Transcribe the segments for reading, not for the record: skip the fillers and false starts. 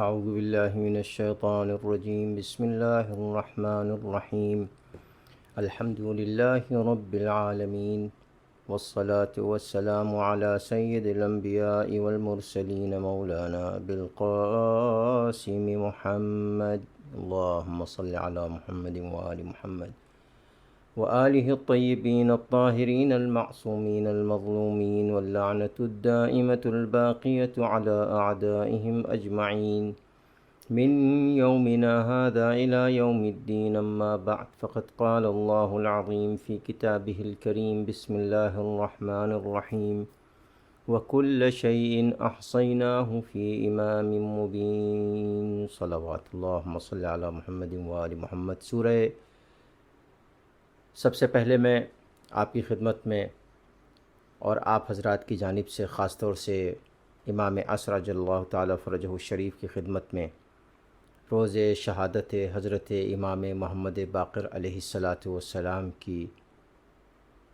اعوذ باللہ من الشیطان الرجیم بسم اللہ الرحمن الرحیم الحمد للہ رب العالمین والصلاة والسلام علی سید الانبیاء والمرسلین مولانا بالقاسم محمد اللہم صل علی محمد وآل محمد وآلہ الطیبین الطاہرین المعصومین المظلومین واللعنة الدائمة الباقیة على أعدائهم أجمعین من يومنا هذا إلى يوم الدين أما بعد فقد قال الله العظيم في كتابه الكريم بسم الله الرحمن الرحيم وكل شيء أحصيناه في إمام مبين صلوات اللهم صل على محمد وآل محمد۔ سورہ سب سے پہلے میں آپ کی خدمت میں اور آپ حضرات کی جانب سے خاص طور سے امام عصر رضی اللہ تعالیٰ فرجہ الشریف کی خدمت میں روز شہادت حضرت امام محمد باقر علیہ السلام کی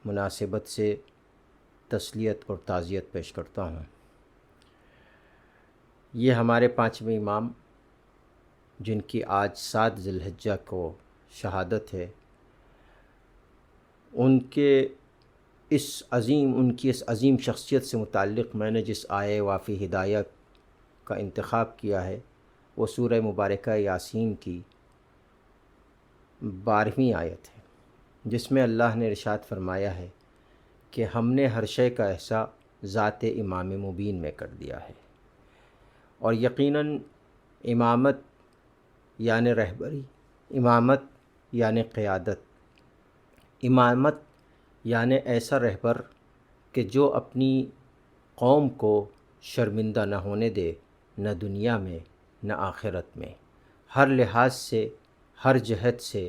مناسبت سے تسلیت اور تعزیت پیش کرتا ہوں۔ یہ ہمارے پانچویں امام جن کی آج 7 ذی الحجہ کو شہادت ہے، ان کی اس عظیم شخصیت سے متعلق میں نے جس آیے وافی ہدایہ کا انتخاب کیا ہے وہ سورہ مبارکہ یاسین کی 12ویں آیت ہے، جس میں اللہ نے ارشاد فرمایا ہے کہ ہم نے ہر شے کا احصاء ذات امام مبین میں کر دیا ہے۔ اور یقیناً امامت یعنی رہبری، امامت یعنی قیادت، امامت یعنی ایسا رہبر کہ جو اپنی قوم کو شرمندہ نہ ہونے دے، نہ دنیا میں نہ آخرت میں، ہر لحاظ سے ہر جہت سے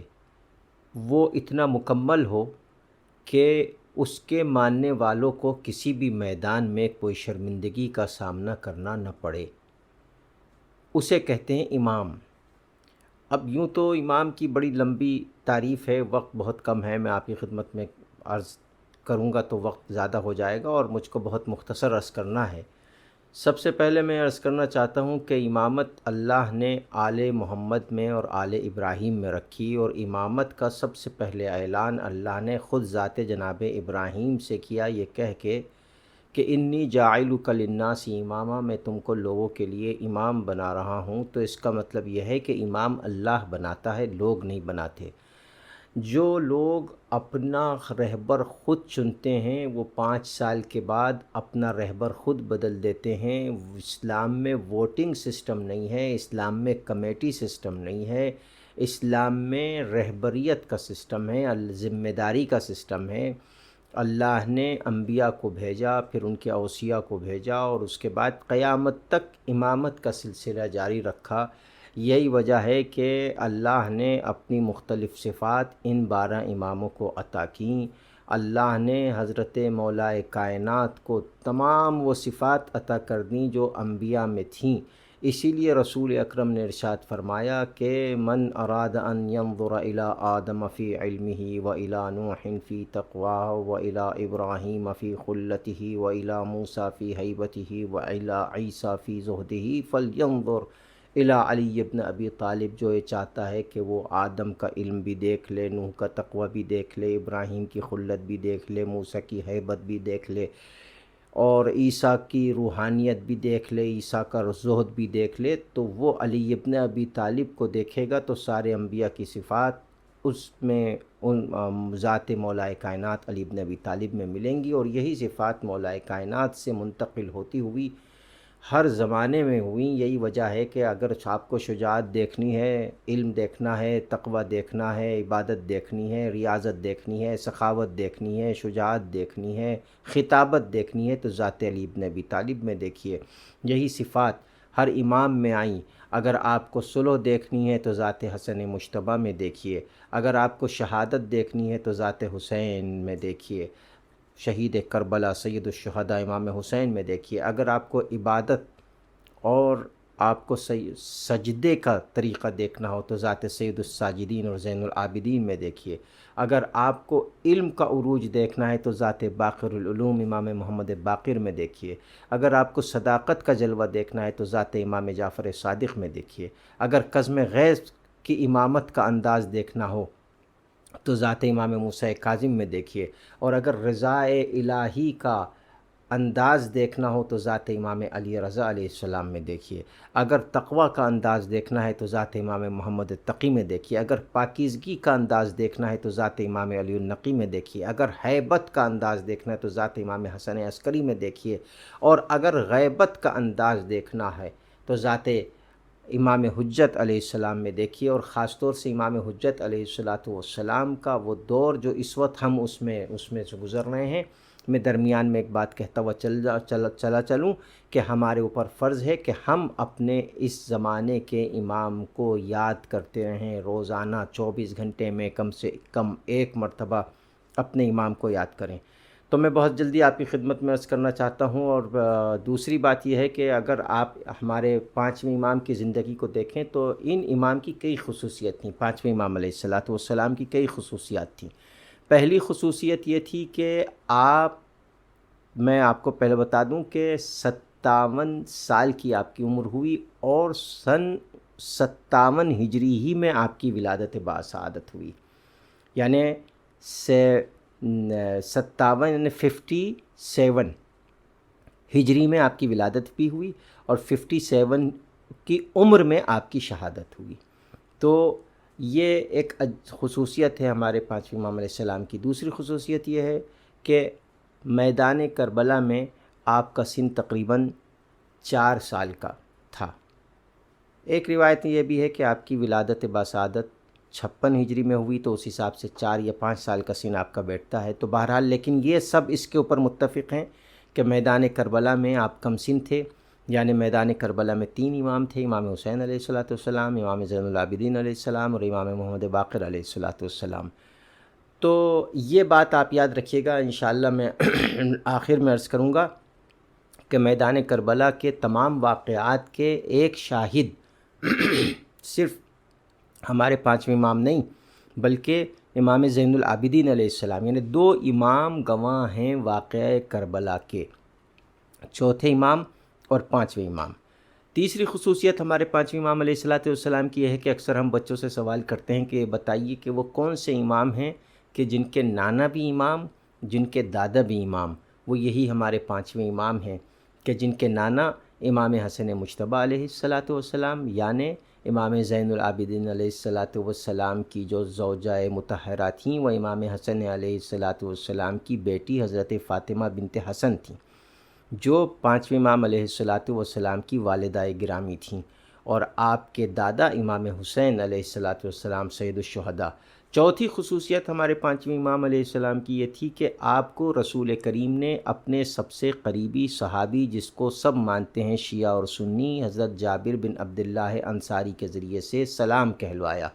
وہ اتنا مکمل ہو کہ اس کے ماننے والوں کو کسی بھی میدان میں کوئی شرمندگی کا سامنا کرنا نہ پڑے، اسے کہتے ہیں امام۔ اب یوں تو امام کی بڑی لمبی تعریف ہے، وقت بہت کم ہے، میں آپ کی خدمت میں عرض کروں گا تو وقت زیادہ ہو جائے گا اور مجھ کو بہت مختصر عرض کرنا ہے۔ سب سے پہلے میں عرض کرنا چاہتا ہوں کہ امامت اللہ نے آل محمد میں اور آل ابراہیم میں رکھی، اور امامت کا سب سے پہلے اعلان اللہ نے خود ذات جناب ابراہیم سے کیا، یہ کہہ کے کہ انی جاعلک للناس اماما، میں تم کو لوگوں کے لیے امام بنا رہا ہوں۔ تو اس کا مطلب یہ ہے کہ امام اللہ بناتا ہے، لوگ نہیں بناتے۔ جو لوگ اپنا رہبر خود چنتے ہیں وہ 5 سال کے بعد اپنا رہبر خود بدل دیتے ہیں۔ اسلام میں ووٹنگ سسٹم نہیں ہے، اسلام میں کمیٹی سسٹم نہیں ہے، اسلام میں رہبریت کا سسٹم ہے، ذمہ داری کا سسٹم ہے۔ اللہ نے انبیاء کو بھیجا، پھر ان کے اوصیاء کو بھیجا، اور اس کے بعد قیامت تک امامت کا سلسلہ جاری رکھا۔ یہی وجہ ہے کہ اللہ نے اپنی مختلف صفات ان 12 اماموں کو عطا کیں۔ اللہ نے حضرت مولا کائنات کو تمام وہ صفات عطا کر دیں جو انبیاء میں تھیں۔ اسی لیے رسول اکرم نے ارشاد فرمایا کہ من اراد ان ينظر الى آدم فی علمہ والى نوح فی تقواہ والى ابراہیم فی خلتہ والى موسیٰ فی ہیبتہ والى عیسیٰ فی زہدہ فلینظر الى علی بن ابی طالب، جو یہ چاہتا ہے کہ وہ آدم کا علم بھی دیکھ لے، نوح کا تقوی بھی دیکھ لے، ابراہیم کی خلت بھی دیکھ لے، موسیٰ کی ہیبت بھی دیکھ لے، اور عیسیٰ کی روحانیت بھی دیکھ لے، عیسیٰ کا زہد بھی دیکھ لے، تو وہ علی ابن ابی طالب کو دیکھے گا تو سارے انبیاء کی صفات اس میں ان ذات مولا کائنات علی ابن ابی طالب میں ملیں گی، اور یہی صفات مولا کائنات سے منتقل ہوتی ہوئی ہر زمانے میں ہوئیں۔ یہی وجہ ہے کہ اگر آپ کو شجاعت دیکھنی ہے، علم دیکھنا ہے، تقوی دیکھنا ہے، عبادت دیکھنی ہے، ریاضت دیکھنی ہے، سخاوت دیکھنی ہے، شجاعت دیکھنی ہے، خطابت دیکھنی ہے، تو ذات علی بن ابی طالب میں دیکھیے۔ یہی صفات ہر امام میں آئیں۔ اگر آپ کو صلح دیکھنی ہے تو ذات حسن مجتبیٰ میں دیکھیے، اگر آپ کو شہادت دیکھنی ہے تو ذات حسین میں دیکھیے، شہید کربلا سید الشہداء امام حسین میں دیکھیے۔ اگر آپ کو عبادت اور آپ کو سجدے کا طریقہ دیکھنا ہو تو ذات سید الساجدین اور زین العابدین میں دیکھیے، اگر آپ کو علم کا عروج دیکھنا ہے تو ذات باقر العلوم امام محمد باقر میں دیکھیے، اگر آپ کو صداقت کا جلوہ دیکھنا ہے تو ذات امام جعفر صادق میں دیکھیے، اگر قزم غیظ کی امامت کا انداز دیکھنا ہو تو ذات امام موسیٰ کاظم میں دیکھیے، اور اگر رضا الہی کا انداز دیکھنا ہو تو ذات امام علی رضا علیہ السلام میں دیکھیے، اگر تقوی کا انداز دیکھنا ہے تو ذات امام محمد تقی میں دیکھیے، اگر پاکیزگی کا انداز دیکھنا ہے تو ذات امام علی النقی میں دیکھیے، اگر ہیبت کا انداز دیکھنا ہے تو ذات امام حسن عسکری میں دیکھیے، اور اگر غیبت کا انداز دیکھنا ہے تو ذات امام حجت علیہ السلام میں دیکھیے، اور خاص طور سے امام حجت علیہ السلام کا وہ دور جو اس وقت ہم اس میں سے گزر رہے ہیں۔ میں درمیان میں ایک بات کہتا ہوا چلا چلوں کہ ہمارے اوپر فرض ہے کہ ہم اپنے اس زمانے کے امام کو یاد کرتے رہیں، روزانہ 24 گھنٹے میں کم سے کم ایک مرتبہ اپنے امام کو یاد کریں۔ تو میں بہت جلدی آپ کی خدمت میں عرض کرنا چاہتا ہوں، اور دوسری بات یہ ہے کہ اگر آپ ہمارے پانچویں امام کی زندگی کو دیکھیں تو ان امام کی کئی خصوصیت تھیں، پانچویں امام علیہ السلام کی کئی خصوصیات تھیں۔ پہلی خصوصیت یہ تھی کہ میں آپ کو پہلے بتا دوں کہ 57 سال کی آپ کی عمر ہوئی، اور سن 57 ہجری ہی میں آپ کی ولادت باسعادت ہوئی، یعنی 57 ہجری میں آپ کی ولادت بھی ہوئی، اور 57 کی عمر میں آپ کی شہادت ہوئی۔ تو یہ ایک خصوصیت ہے ہمارے پانچویں امام علیہ السلام کی۔ دوسری خصوصیت یہ ہے کہ میدان کربلا میں آپ کا سن تقریباً 4 سال کا تھا۔ ایک روایت یہ بھی ہے کہ آپ کی ولادت باسعادت 56 ہجری میں ہوئی، تو اس حساب سے 4 یا 5 سال کا سن آپ کا بیٹھتا ہے۔ تو بہرحال لیکن یہ سب اس کے اوپر متفق ہیں کہ میدان کربلا میں آپ کم سن تھے، یعنی میدان کربلا میں 3 امام تھے، امام حسین علیہ السلام، امام زین العابدین علیہ السلام، اور امام محمد باقر علیہ السلام۔ تو یہ بات آپ یاد رکھیے گا، انشاءاللہ میں آخر میں عرض کروں گا کہ میدان کربلا کے تمام واقعات کے ایک شاہد صرف ہمارے پانچویں امام نہیں بلکہ امام زین العابدین علیہ السلام، یعنی 2 امام گواہ ہیں واقعہ کربلا کے، چوتھے امام اور 5ویں امام۔ تیسری خصوصیت ہمارے 5ویں امام علیہ السلام کی یہ ہے کہ اکثر ہم بچوں سے سوال کرتے ہیں کہ بتائیے کہ وہ کون سے امام ہیں کہ جن کے نانا بھی امام، جن کے دادا بھی امام۔ وہ یہی ہمارے 5ویں امام ہیں کہ جن کے نانا امام حسن مجتبیٰ علیہ السلام، یعنی امام زین العابدین علیہ السلام کی جو زوجہ مطہرہ تھیں وہ امام حسن علیہ السلام کی بیٹی حضرت فاطمہ بنت حسن تھیں، جو 5ویں امام علیہ السلام کی والدہ گرامی تھیں، اور آپ کے دادا امام حسین علیہ السلام سید الشہداء۔ چوتھی خصوصیت ہمارے 5ویں امام علیہ السلام کی یہ تھی کہ آپ کو رسول کریم نے اپنے سب سے قریبی صحابی، جس کو سب مانتے ہیں شیعہ اور سنی، حضرت جابر بن عبداللہ انصاری کے ذریعے سے سلام کہلوایا،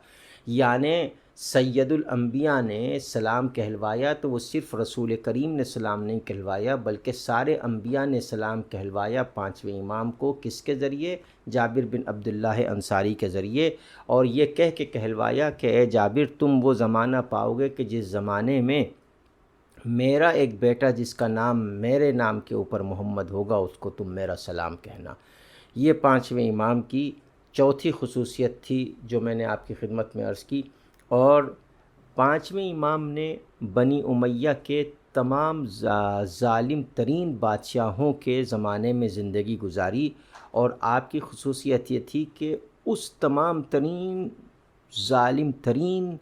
یعنی سید الانبیاء نے سلام کہلوایا۔ تو وہ صرف رسول کریم نے سلام نہیں کہلوایا بلکہ سارے انبیاء نے سلام کہلوایا 5ویں امام کو، کس کے ذریعے؟ جابر بن عبداللہ انصاری کے ذریعے، اور یہ کہہ کے کہلوایا کہ اے جابر، تم وہ زمانہ پاؤ گے کہ جس زمانے میں میرا ایک بیٹا جس کا نام میرے نام کے اوپر محمد ہوگا، اس کو تم میرا سلام کہنا۔ یہ 5ویں امام کی چوتھی خصوصیت تھی جو میں نے آپ کی خدمت میں عرض کی۔ اور 5ویں امام نے بنی امیہ کے تمام ظالم ترین بادشاہوں کے زمانے میں زندگی گزاری، اور آپ کی خصوصیت یہ تھی کہ اس تمام ترین ظالم ترین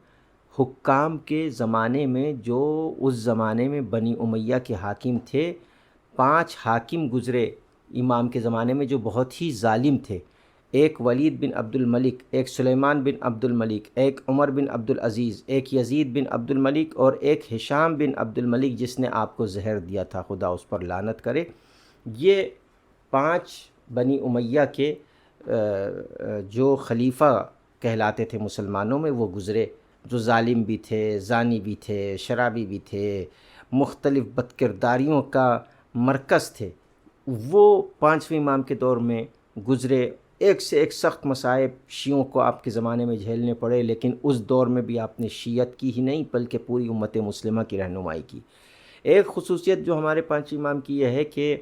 حکام کے زمانے میں، جو اس زمانے میں بنی امیہ کے حاکم تھے، 5 حاکم گزرے امام کے زمانے میں جو بہت ہی ظالم تھے۔ ایک ولید بن عبد الملک، ایک سلیمان بن عبد الملک، ایک عمر بن عبد العزیز، ایک یزید بن عبد الملک، اور ایک ہشام بن عبد الملک جس نے آپ کو زہر دیا تھا، خدا اس پر لعنت کرے۔ یہ 5 بنی امیہ کے جو خلیفہ کہلاتے تھے مسلمانوں میں، وہ گزرے، جو ظالم بھی تھے، زانی بھی تھے، شرابی بھی تھے، مختلف بدکرداریوں کا مرکز تھے، وہ 5ویں امام کے دور میں گزرے، ایک سے ایک سخت مصائب شیعوں کو آپ کے زمانے میں جھیلنے پڑے، لیکن اس دور میں بھی آپ نے شیعت کی ہی نہیں بلکہ پوری امت مسلمہ کی رہنمائی کی۔ ایک خصوصیت جو ہمارے پانچ امام کی یہ ہے کہ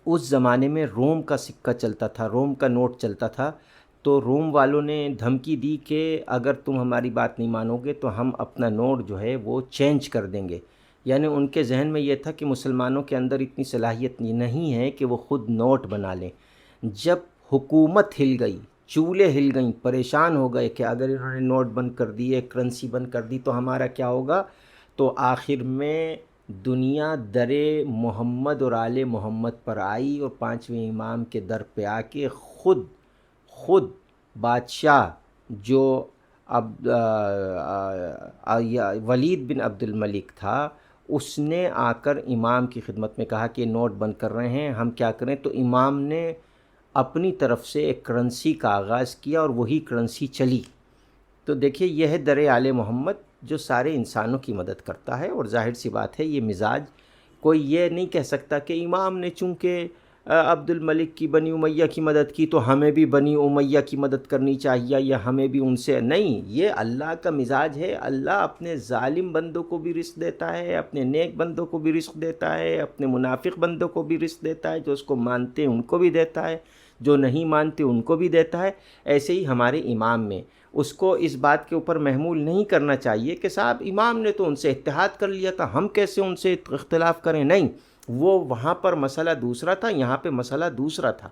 اس زمانے میں روم کا سکہ چلتا تھا، روم کا نوٹ چلتا تھا، تو روم والوں نے دھمکی دی کہ اگر تم ہماری بات نہیں مانو گے تو ہم اپنا نوٹ جو ہے وہ چینج کر دیں گے۔ یعنی ان کے ذہن میں یہ تھا کہ مسلمانوں کے اندر اتنی صلاحیت نہیں ہے کہ وہ خود نوٹ بنا لیں۔ جب حکومت ہل گئی، چولے ہل گئیں، پریشان ہو گئے کہ اگر انہوں نے نوٹ بند کر دیے، کرنسی بند کر دی تو ہمارا کیا ہوگا، تو آخر میں دنیا در محمد اور آل محمد پر آئی اور پانچویں امام کے در پہ آ کے خود بادشاہ جو ولید بن عبد الملک تھا، اس نے آ کر امام کی خدمت میں کہا کہ نوٹ بند کر رہے ہیں، ہم کیا کریں؟ تو امام نے اپنی طرف سے ایک کرنسی کا آغاز کیا اور وہی کرنسی چلی۔ تو دیکھیے یہ ہے در آل محمد جو سارے انسانوں کی مدد کرتا ہے، اور ظاہر سی بات ہے یہ مزاج کوئی یہ نہیں کہہ سکتا کہ امام نے چونکہ عبد الملک کی بنی امیہ کی مدد کی تو ہمیں بھی بنی امیہ کی مدد کرنی چاہیے یا ہمیں بھی ان سے، نہیں، یہ اللہ کا مزاج ہے۔ اللہ اپنے ظالم بندوں کو بھی رزق دیتا ہے، اپنے نیک بندوں کو بھی رزق دیتا ہے، اپنے منافق بندوں کو بھی رزق دیتا ہے، جو اس کو مانتے ہیں ان کو بھی دیتا ہے، جو نہیں مانتے ان کو بھی دیتا ہے۔ ایسے ہی ہمارے امام میں اس کو اس بات کے اوپر محمول نہیں کرنا چاہیے کہ صاحب امام نے تو ان سے اتحاد کر لیا تھا، ہم کیسے ان سے اختلاف کریں، نہیں، وہ وہاں پر مسئلہ دوسرا تھا، یہاں پہ مسئلہ دوسرا تھا۔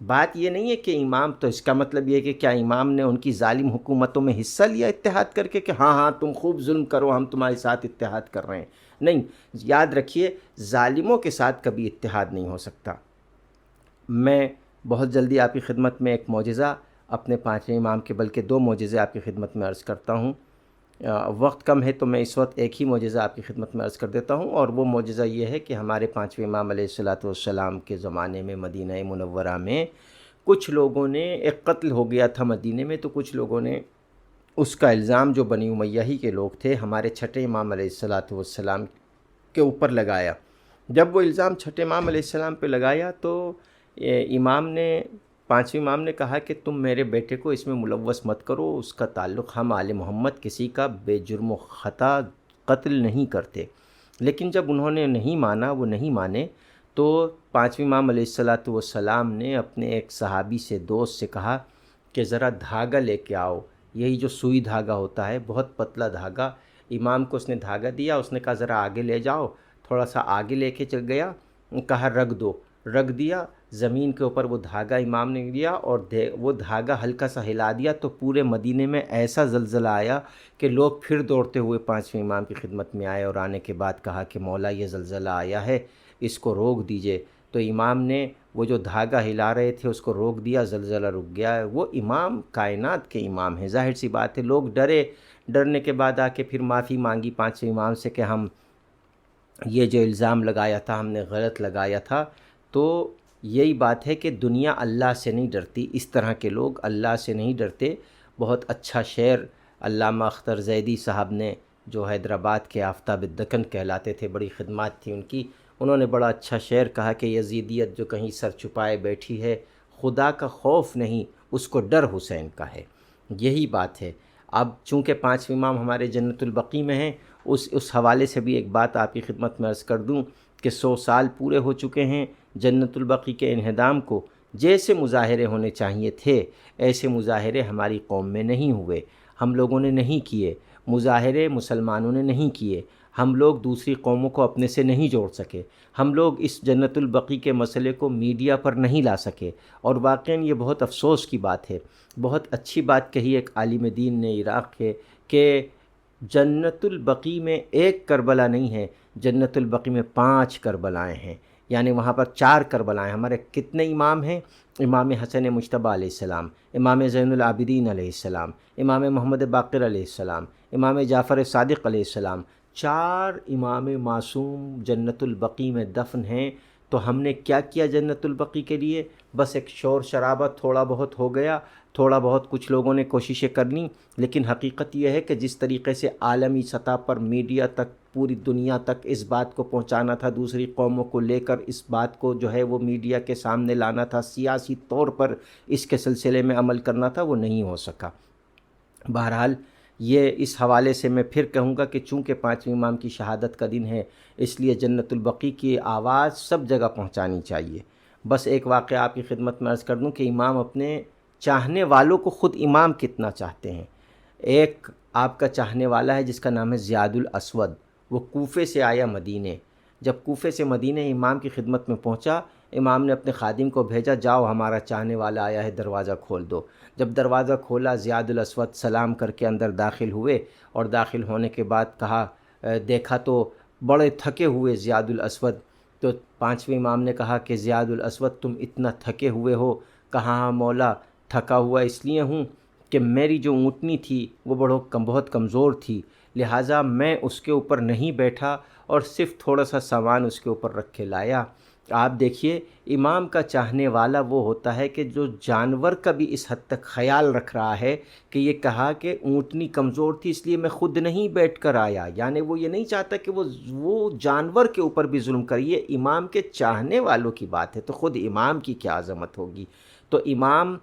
بات یہ نہیں ہے کہ امام، تو اس کا مطلب یہ ہے کہ کیا امام نے ان کی ظالم حکومتوں میں حصہ لیا اتحاد کر کے کہ ہاں تم خوب ظلم کرو ہم تمہارے ساتھ اتحاد کر رہے ہیں؟ نہیں، یاد رکھیے ظالموں کے ساتھ کبھی اتحاد نہیں ہو سکتا۔ میں بہت جلدی آپ کی خدمت میں ایک معجزہ اپنے پانچویں امام کے بلکہ دو معجزے آپ کی خدمت میں عرض کرتا ہوں۔ وقت کم ہے تو میں اس وقت ایک ہی معجزہ آپ کی خدمت میں عرض کر دیتا ہوں، اور وہ معجزہ یہ ہے کہ ہمارے پانچویں امام علیہ الصلوۃ والسلام کے زمانے میں مدینہ منورہ میں کچھ لوگوں نے، ایک قتل ہو گیا تھا مدینہ میں، تو کچھ لوگوں نے اس کا الزام، جو بنی امیہ ہی کے لوگ تھے، ہمارے چھٹے امام علیہ الصلوۃ والسلام کے اوپر لگایا۔ جب وہ الزام چھٹے امام علیہ السلام پہ لگایا تو پانچویں امام نے کہا کہ تم میرے بیٹے کو اس میں ملوث مت کرو، اس کا تعلق، ہم آل محمد کسی کا بے جرم و خطا قتل نہیں کرتے۔ لیکن جب انہوں نے نہیں مانا، وہ نہیں مانے، تو پانچویں امام علیہ الصلوۃ والسلام نے اپنے ایک صحابی سے، دوست سے کہا کہ ذرا دھاگا لے کے آؤ، یہی جو سوئی دھاگا ہوتا ہے، بہت پتلا دھاگا۔ امام کو اس نے دھاگا دیا، اس نے کہا ذرا آگے لے جاؤ، تھوڑا سا آگے لے کے چل گیا، کہا رکھ دو، رکھ دیا زمین کے اوپر، وہ دھاگا امام نے دیا اور وہ دھاگا ہلکا سا ہلا دیا تو پورے مدینے میں ایسا زلزلہ آیا کہ لوگ پھر دوڑتے ہوئے پانچویں امام کی خدمت میں آئے، اور آنے کے بعد کہا کہ مولا یہ زلزلہ آیا ہے، اس کو روک دیجئے۔ تو امام نے وہ جو دھاگا ہلا رہے تھے اس کو روک دیا، زلزلہ رک گیا۔ وہ امام کائنات کے امام ہیں، ظاہر سی بات ہے لوگ ڈرنے کے بعد آ کے پھر معافی مانگی پانچویں امام سے کہ ہم یہ جو الزام لگایا تھا ہم نے غلط لگایا تھا۔ تو یہی بات ہے کہ دنیا اللہ سے نہیں ڈرتی، اس طرح کے لوگ اللہ سے نہیں ڈرتے۔ بہت اچھا شعر علامہ اختر زیدی صاحب نے، جو حیدرآباد کے آفتاب الدکن کہلاتے تھے، بڑی خدمات تھی ان کی، انہوں نے بڑا اچھا شعر کہا کہ یزیدیت جو کہیں سر چھپائے بیٹھی ہے، خدا کا خوف نہیں اس کو ڈر حسین کا ہے۔ یہی بات ہے۔ اب چونکہ پانچویں امام ہمارے جنت البقیع میں ہیں، اس حوالے سے بھی ایک بات آپ کی خدمت میں عرض کر دوں کہ 100 سال پورے ہو چکے ہیں جنت البقیع کے انہدام کو۔ جیسے مظاہرے ہونے چاہیے تھے ایسے مظاہرے ہماری قوم میں نہیں ہوئے، ہم لوگوں نے نہیں کیے مظاہرے، مسلمانوں نے نہیں کیے، ہم لوگ دوسری قوموں کو اپنے سے نہیں جوڑ سکے، ہم لوگ اس جنت البقیع کے مسئلے کو میڈیا پر نہیں لا سکے، اور واقعاً یہ بہت افسوس کی بات ہے۔ بہت اچھی بات کہی ایک عالم دین نے عراق کے کہ جنت البقیع میں ایک کربلا نہیں ہے، جنت البقیع میں 5 کربلائیں ہیں، یعنی وہاں پر 4 کربلائیں۔ ہمارے کتنے امام ہیں؟ امام حسن مجتبیٰ علیہ السلام، امام زین العابدین علیہ السلام، امام محمد باقر علیہ السلام، امام جعفر صادق علیہ السلام، 4 امام معصوم جنت البقیع میں دفن ہیں۔ تو ہم نے کیا کیا جنت البقیع کے لیے؟ بس ایک شور شرابہ تھوڑا بہت ہو گیا، تھوڑا بہت کچھ لوگوں نے کوششیں کر لیں، لیکن حقیقت یہ ہے کہ جس طریقے سے عالمی سطح پر میڈیا تک، پوری دنیا تک اس بات کو پہنچانا تھا، دوسری قوموں کو لے کر اس بات کو جو ہے وہ میڈیا کے سامنے لانا تھا، سیاسی طور پر اس کے سلسلے میں عمل کرنا تھا، وہ نہیں ہو سکا۔ بہرحال یہ اس حوالے سے میں پھر کہوں گا کہ چونکہ پانچویں امام کی شہادت کا دن ہے، اس لیے جنت البقیع کی آواز سب جگہ پہنچانی چاہیے۔ بس ایک واقعہ آپ کی خدمت میں عرض کر دوں کہ امام اپنے چاہنے والوں کو خود امام کتنا چاہتے ہیں۔ ایک آپ کا چاہنے والا ہے جس کا نام ہے زیاد الاسود، وہ کوفے سے آیا مدینے۔ جب کوفے سے مدینے امام کی خدمت میں پہنچا، امام نے اپنے خادم کو بھیجا، جاؤ ہمارا چاہنے والا آیا ہے، دروازہ کھول دو۔ جب دروازہ کھولا، زیاد الاسود سلام کر کے اندر داخل ہوئے، اور داخل ہونے کے بعد کہا، دیکھا تو بڑے تھکے ہوئے زیاد الاسود۔ تو پانچویں امام نے کہا کہ زیاد الاسود تم اتنا تھکے ہوئے ہو؟ کہا ہاں مولا، تھکا ہوا اس لیے ہوں کہ میری جو اونٹنی تھی وہ بہت کمزور تھی، لہٰذا میں اس کے اوپر نہیں بیٹھا اور صرف تھوڑا سا سامان اس کے اوپر رکھ کے لایا۔ آپ دیکھیے، امام کا چاہنے والا وہ ہوتا ہے کہ جو جانور کا بھی اس حد تک خیال رکھ رہا ہے کہ یہ کہا کہ اونٹنی کمزور تھی اس لیے میں خود نہیں بیٹھ کر آیا، یعنی وہ یہ نہیں چاہتا کہ وہ جانور کے اوپر بھی ظلم کریے۔ امام کے چاہنے والوں کی بات ہے تو خود امام کی کیا عظمت ہوگی۔ تو امام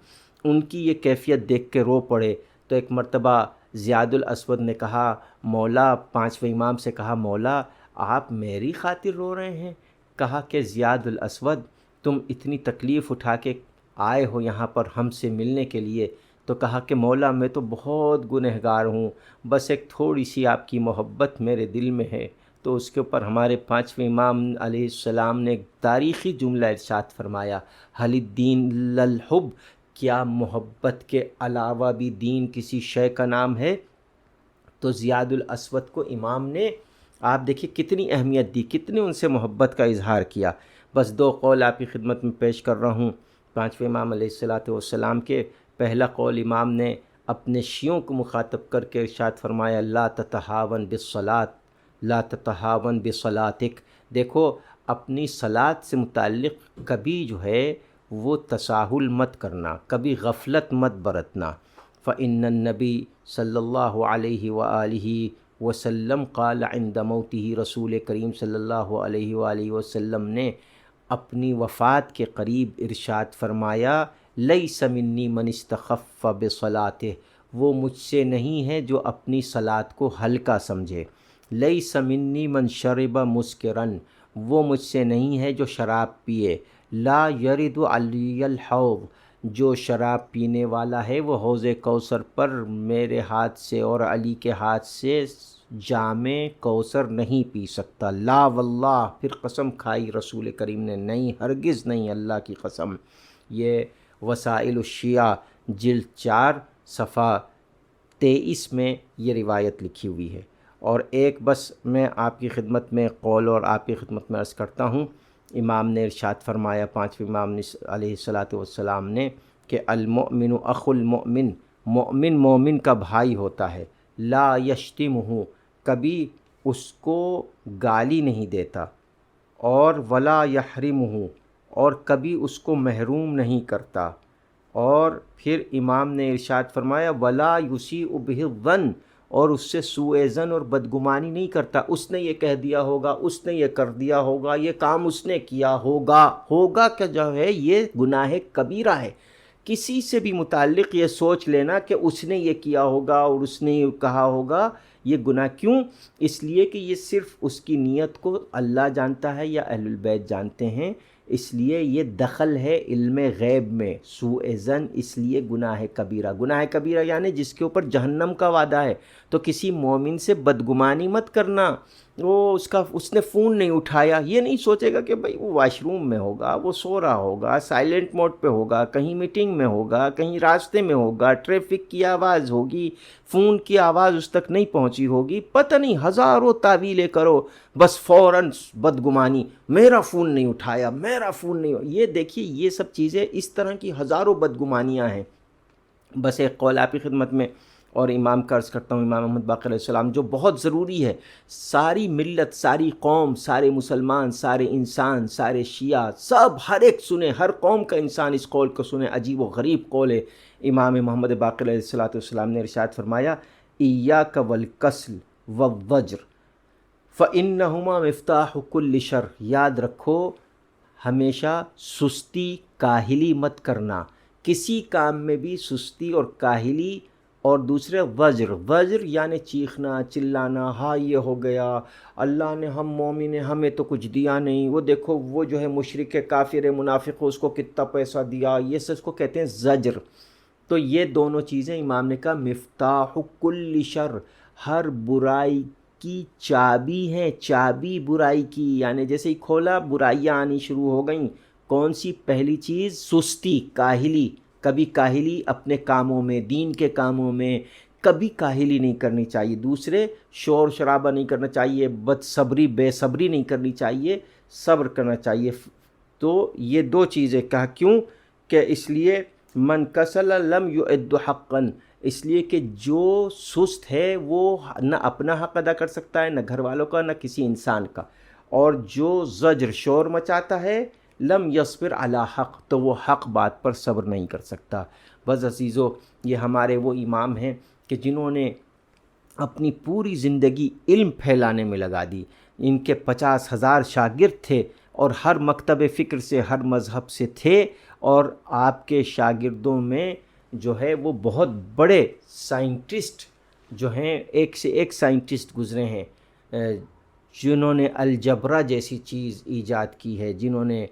ان کی یہ کیفیت دیکھ کے رو پڑے۔ تو ایک مرتبہ زیاد الاسود نے کہا، مولا، پانچویں امام سے کہا، مولا آپ میری خاطر رو رہے ہیں؟ کہا کہ زیاد الاسود، تم اتنی تکلیف اٹھا کے آئے ہو یہاں پر ہم سے ملنے کے لیے، تو کہا کہ مولا میں تو بہت گنہگار ہوں، بس ایک تھوڑی سی آپ کی محبت میرے دل میں ہے۔ تو اس کے اوپر ہمارے پانچویں امام علیہ السلام نے ایک تاریخی جملہ ارشاد فرمایا، حل الدین الا الحب، کیا محبت کے علاوہ بھی دین کسی شے کا نام ہے؟ تو زیاد الاسود کو امام نے، آپ دیکھیے کتنی اہمیت دی، کتنے ان سے محبت کا اظہار کیا۔ بس دو قول آپ کی خدمت میں پیش کر رہا ہوں پانچویں امام علیہ السلام کے۔ پہلا قول امام نے اپنے شیعوں کو مخاطب کر کے ارشاد فرمایا، لا تتہاون بالصلاۃ، لا تتہاون بصلاتک، دیکھو اپنی صلاۃ سے متعلق کبھی جو ہے وہ تساہل مت کرنا، کبھی غفلت مت برتنا۔ فإن النبی صلی اللہ علیہ وآلہ وسلم قال عند موتہ، رسول کریم صلی اللہ علیہ وآلہ وسلم نے اپنی وفات کے قریب ارشاد فرمایا، لیس منی من استخف بصلاتہ، وہ مجھ سے نہیں ہے جو اپنی صلاۃ کو ہلکا سمجھے۔ لیس منی من شرب مسکرن، وہ مجھ سے نہیں ہے جو شراب پیے۔ لا یرد علی الحوض، جو شراب پینے والا ہے وہ حوض کوثر پر میرے ہاتھ سے اور علی کے ہاتھ سے جام کوثر نہیں پی سکتا۔ لا واللہ، پھر قسم کھائی رسول کریم نے، نہیں ہرگز نہیں، اللہ کی قسم۔ یہ وسائل الشیعہ جلد 4 صفحہ 23 میں یہ روایت لکھی ہوئی ہے۔ اور ایک بس میں آپ کی خدمت میں قول اور آپ کی خدمت میں عرض کرتا ہوں، امام نے ارشاد فرمایا، پانچویں امام علیہ السلام نے، کہ المؤمن اخو المؤمن، مومن مومن کا بھائی ہوتا ہے، لا یشتمہ، کبھی اس کو گالی نہیں دیتا، اور ولا یحرمہ، اور کبھی اس کو محروم نہیں کرتا۔ اور پھر امام نے ارشاد فرمایا، ولا یسیء بہ الظن، اور اس سے سوء ظن اور بدگمانی نہیں کرتا، اس نے یہ کہہ دیا ہوگا، اس نے یہ کر دیا ہوگا، یہ کام اس نے کیا ہوگا کہ جو ہے یہ گناہ کبیرہ ہے۔ کسی سے بھی متعلق یہ سوچ لینا کہ اس نے یہ کیا ہوگا اور اس نے یہ کہا ہوگا، یہ گناہ کیوں؟ اس لیے کہ یہ صرف اس کی نیت کو اللہ جانتا ہے یا اہل البیت جانتے ہیں، اس لیے یہ دخل ہے علم غیب میں۔ سوء ظن اس لیے گناہ کبیرہ، گناہ کبیرہ یعنی جس کے اوپر جہنم کا وعدہ ہے۔ تو کسی مومن سے بدگمانی مت کرنا، اس نے فون نہیں اٹھایا، یہ نہیں سوچے گا کہ بھئی وہ واش روم میں ہوگا، وہ سو رہا ہوگا، سائلنٹ موڈ پہ ہوگا، کہیں میٹنگ میں ہوگا، کہیں راستے میں ہوگا، ٹریفک کی آواز ہوگی، فون کی آواز اس تک نہیں پہنچی ہوگی، پتہ نہیں ہزاروں تعویلیں کرو، بس فوراً بدگمانی، میرا فون نہیں اٹھایا، میرا فون نہیں، یہ دیکھیے یہ سب چیزیں اس طرح کی ہزاروں بدگمانیاں ہیں۔ بس ایک قول آپ کی خدمت میں اور امام کا عرض کرتا ہوں امام محمد باقر علیہ السلام جو بہت ضروری ہے، ساری ملت، ساری قوم، سارے مسلمان، سارے انسان، سارے شیعہ، سب ہر ایک سنیں، ہر قوم کا انسان اس قول کو سنیں، عجیب و غریب قول ہے۔ امام محمد باقر علیہ السلام نے ارشاد فرمایا ایاک والکسل والضجر فإنہما مفتاح کل شر، یاد رکھو ہمیشہ سستی کاہلی مت کرنا، کسی کام میں بھی سستی اور کاہلی، اور دوسرے وزر یعنی چیخنا چلانا، ہاں یہ ہو گیا، اللہ نے ہم مومن ہیں ہمیں تو کچھ دیا نہیں، وہ دیکھو وہ جو ہے مشرک کافر منافق اس کو کتنا پیسہ دیا، یہ سب اس کو کہتے ہیں زجر۔ تو یہ دونوں چیزیں امام نے کہا مفتاح کل شر، ہر برائی کی چابی ہیں، چابی برائی کی، یعنی جیسے ہی کھولا برائیاں آنی شروع ہو گئیں۔ کون سی؟ پہلی چیز سستی کاہلی، کبھی کاہلی اپنے کاموں میں، دین کے کاموں میں کبھی کاہلی نہیں کرنی چاہیے۔ دوسرے شور شرابہ نہیں کرنا چاہیے، بد صبری بے صبری نہیں کرنی چاہیے، صبر کرنا چاہیے۔ تو یہ دو چیزیں کہا، کیوں کہ اس لیے من کسل لم یعد حقا، اس لیے کہ جو سست ہے وہ نہ اپنا حق ادا کر سکتا ہے، نہ گھر والوں کا، نہ کسی انسان کا، اور جو زجر شور مچاتا ہے لم یصبر علی حق، تو وہ حق بات پر صبر نہیں کر سکتا۔ بس عزیزو، یہ ہمارے وہ امام ہیں کہ جنہوں نے اپنی پوری زندگی علم پھیلانے میں لگا دی۔ ان کے 50,000 شاگرد تھے اور ہر مکتب فکر سے، ہر مذہب سے تھے، اور آپ کے شاگردوں میں جو ہے وہ بہت بڑے سائنٹسٹ جو ہیں، ایک سے ایک سائنٹسٹ گزرے ہیں، جنہوں نے الجبرا جیسی چیز ایجاد کی ہے، جنہوں نے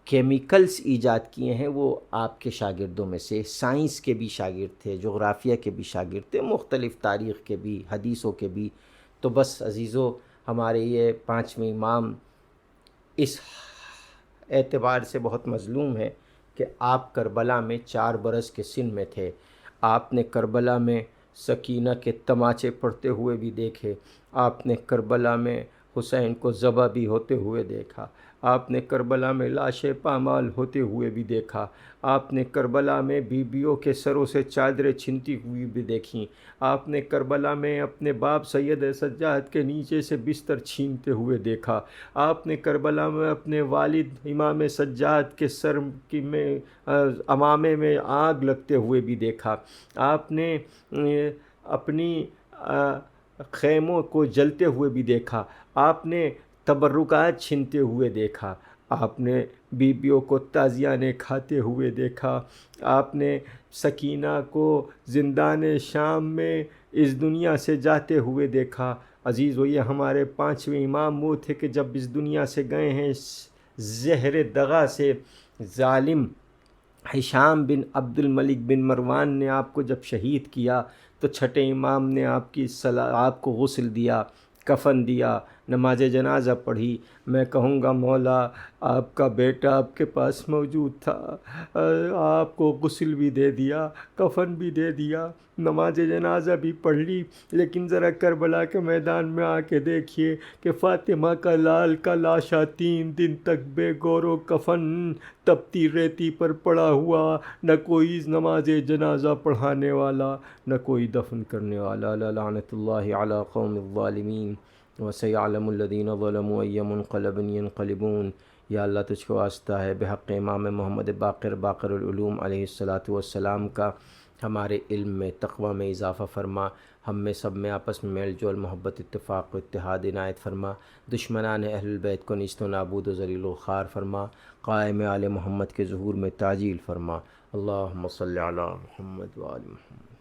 کیمیکلز ایجاد کیے ہیں، وہ آپ کے شاگردوں میں سے، سائنس کے بھی شاگرد تھے، جغرافیہ کے بھی شاگرد تھے، مختلف تاریخ کے بھی، حدیثوں کے بھی۔ تو بس عزیزو، ہمارے یہ 5ویں امام اس اعتبار سے بہت مظلوم ہے کہ آپ کربلا میں 4 برس کے سن میں تھے، آپ نے کربلا میں سکینہ کے تماچے پڑتے ہوئے بھی دیکھے، آپ نے کربلا میں حسین کو ذبح بھی ہوتے ہوئے دیکھا، آپ نے کربلا میں لاشیں پامال ہوتے ہوئے بھی دیکھا، آپ نے کربلا میں بیویوں کے سروں سے چادریں چھنتی ہوئی بھی دیکھیں، آپ نے کربلا میں اپنے باپ سید سجاد کے نیچے سے بستر چھینتے ہوئے دیکھا، آپ نے کربلا میں اپنے والد امام سجاد کے سر کی میں امامے میں آگ لگتے ہوئے بھی دیکھا، آپ نے اپنی خیموں کو جلتے ہوئے بھی دیکھا، آپ نے تبرکات چھنتے ہوئے دیکھا، آپ نے بیویوں کو تازیانے کھاتے ہوئے دیکھا، آپ نے سکینہ کو زندان شام میں اس دنیا سے جاتے ہوئے دیکھا۔ عزیزو، یہ ہمارے 5ویں امام وہ تھے کہ جب اس دنیا سے گئے ہیں، زہر دغا سے ظالم ہشام بن عبد الملک بن مروان نے آپ کو جب شہید کیا، تو 6 امام نے آپ کو غسل دیا، کفن دیا، نماز جنازہ پڑھی۔ میں کہوں گا مولا، آپ کا بیٹا آپ کے پاس موجود تھا، آپ کو غسل بھی دے دیا، کفن بھی دے دیا، نماز جنازہ بھی پڑھ لی، لیکن ذرا کربلا کے میدان میں آ کے دیکھیے کہ فاطمہ کا لال کا لاشا 3 دن تک بے گور و کفن تپتی ریتی پر پڑا ہوا، نہ کوئی نماز جنازہ پڑھانے والا، نہ کوئی دفن کرنے والا۔ لعنت اللہ علی قوم الظالمین وسیعلم الذین ظلموا ای منقلب ینقلبون۔ یا اللہ تجھ کو واسطہ ہے بحق امام محمد باقر العلوم علیہ السلام کا، ہمارے علم میں تقوی میں اضافہ فرما، ہم میں سب میں آپس میں میل جول، محبت، اتفاق و اتحاد عنایت فرما، دشمنان اہل البیت کو نیست و نابود و ذلیل و خوار فرما، قائم آل محمد کے ظہور میں تعجیل فرما۔ اللہم صلی علی محمد و آل محمد۔